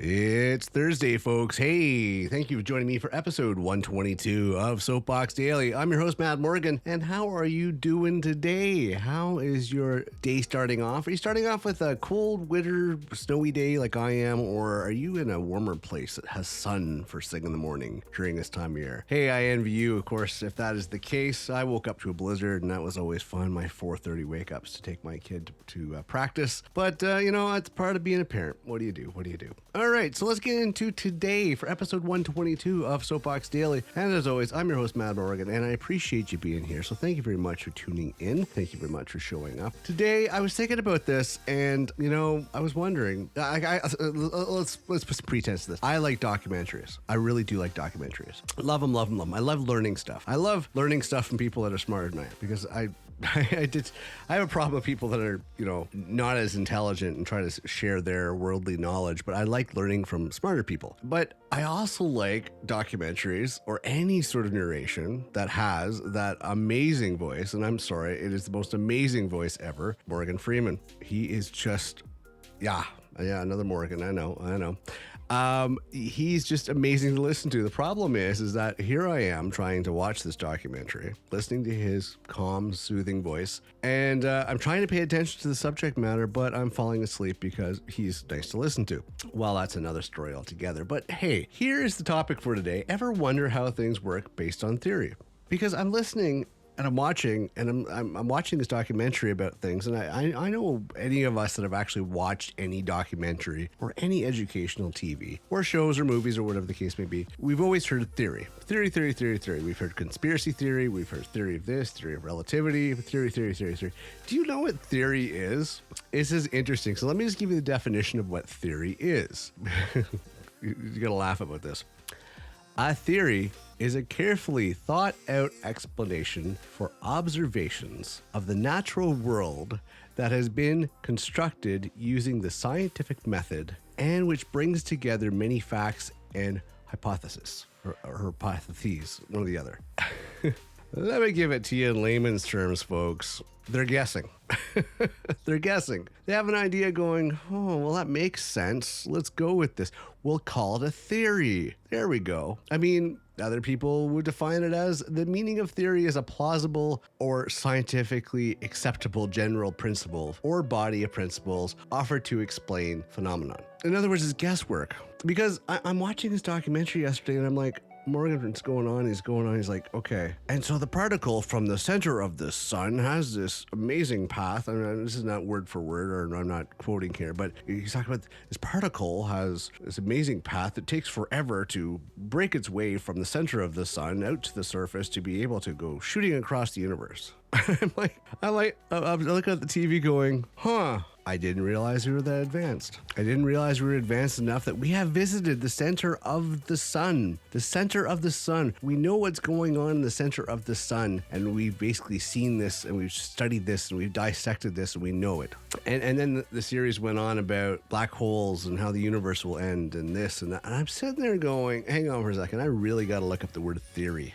It's Thursday, folks. Hey, thank you for joining me for episode 122 of Soapbox Daily. I'm your host, Matt Morgan, and how are you doing today? How is your day starting off? Are you starting off with a cold, winter, snowy day like I am, or are you in a warmer place that has sun first thing in the morning during this time of year? Hey, I envy you, of course, if that is the case. I woke up to a blizzard, and that was always fun, my 4:30 wake-ups to take my kid to practice. But, it's part of being a parent. What do you do? All right, so let's get into today for episode 122 of Soapbox Daily. And as always, I'm your host, Matt Morgan, and I appreciate you being here. So thank you very much for tuning in. Thank you very much for showing up. Today, I was thinking about this, and, I was wondering, let's put some pretense to this. I like documentaries. I really do like documentaries. Love them. I love learning stuff. I love learning stuff from people that are smarter than I am, because I have a problem with people that are, not as intelligent and try to share their worldly knowledge, but I like learning from smarter people. But I also like documentaries or any sort of narration that has that amazing voice, and I'm sorry, it is the most amazing voice ever, Morgan Freeman. He is just, yeah, another Morgan, I know. He's just amazing to listen to. The problem is that here I am trying to watch this documentary, listening to his calm, soothing voice, and I'm trying to pay attention to the subject matter, but I'm falling asleep because he's nice to listen to. Well, that's another story altogether. But hey, here is the topic for today. Ever wonder how things work based on theory? Because I'm listening and I'm watching, and I'm watching this documentary about things, and I know any of us that have actually watched any documentary or any educational TV or shows or movies or whatever the case may be, we've always heard theory. Theory. We've heard conspiracy theory, we've heard theory of this, theory of relativity, theory. Do you know what theory is? This is interesting. So let me just give you the definition of what theory is. You're gonna laugh about this. A theory is a carefully thought out explanation for observations of the natural world that has been constructed using the scientific method and which brings together many facts and hypotheses, or hypotheses, one or the other. Let me give it to you in layman's terms, folks. They're guessing. They're guessing. They have an idea going, oh, well, that makes sense. Let's go with this. We'll call it a theory. There we go. I mean, other people would define it as the meaning of theory is a plausible or scientifically acceptable general principle or body of principles offered to explain phenomenon. In other words, it's guesswork. Because I'm watching this documentary yesterday and I'm like, Morgan, what's going on? He's like, okay. And so the particle from the center of the sun has this amazing path. I mean, this is not word for word, or I'm not quoting here, but he's talking about this particle has this amazing path that takes forever to break its way from the center of the sun out to the surface to be able to go shooting across the universe. I'm looking at the TV going, I didn't realize we were that advanced. I didn't realize we were advanced enough that we have visited the center of the sun. The center of the sun. We know what's going on in the center of the sun, and we've basically seen this, and we've studied this, and we've dissected this, and we know it. And then the series went on about black holes and how the universe will end and this and that. And I'm sitting there going, hang on for a second, I really got to look up the word theory.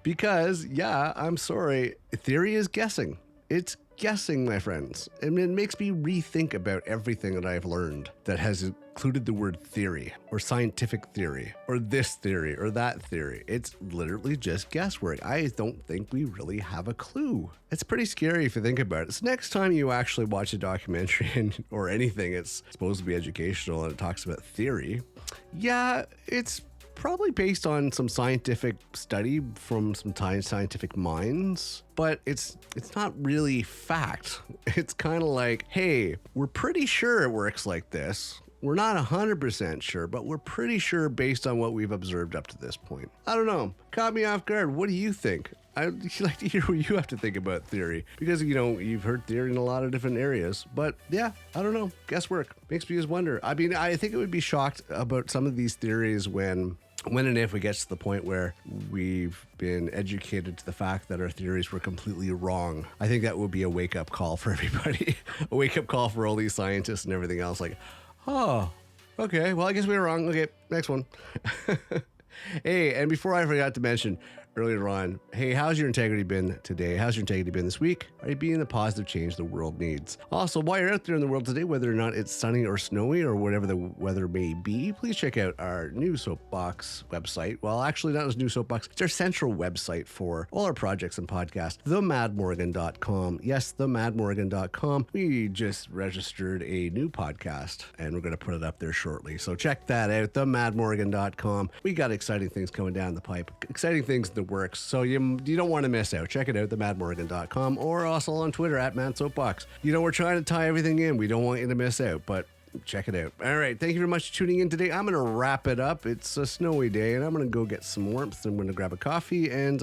Because, yeah, I'm sorry, theory is guessing. It's guessing, my friends. And it makes me rethink about everything that I've learned that has included the word theory or scientific theory or this theory or that theory. It's literally just guesswork. I don't think we really have a clue. It's pretty scary if you think about it. So next time you actually watch a documentary or anything, it's supposed to be educational and it talks about theory. Yeah, it's probably based on some scientific study from some scientific minds, but it's not really fact. It's kind of like, hey, we're pretty sure it works like this. We're not 100% sure, but we're pretty sure based on what we've observed up to this point. I don't know. Caught me off guard. What do you think? I'd like to hear what you have to think about theory, because, you've heard theory in a lot of different areas. But yeah, I don't know. Guesswork makes me just wonder. I mean, I think it would be shocked about some of these theories when and if we get to the point where we've been educated to the fact that our theories were completely wrong. I think that would be a wake-up call for everybody. A wake-up call for all these scientists and everything else. Like, oh, okay, well, I guess we were wrong. Okay, next one. Hey, and before I forgot to mention, earlier on, hey, how's your integrity been today? How's your integrity been this week? Are you being the positive change the world needs? Also, while you're out there in the world today, whether or not it's sunny or snowy or whatever the weather may be, please check out our new Soapbox website. Well, actually, not as new Soapbox. It's our central website for all our projects and podcasts, themadmorgan.com. Yes, themadmorgan.com. We just registered a new podcast, and we're going to put it up there shortly. So check that out, themadmorgan.com. We got exciting things coming down the pipe, exciting things in the works. So you don't want to miss out. Check it out, themadmorgan.com, or also on Twitter at MadSoapbox. We're trying to tie everything in. We don't want you to miss out, but check it out. All right. Thank you very much for tuning in today. I'm going to wrap it up. It's a snowy day, and I'm going to go get some warmth. I'm going to grab a coffee and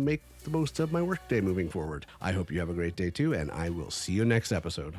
make the most of my work day moving forward. I hope you have a great day too, and I will see you next episode.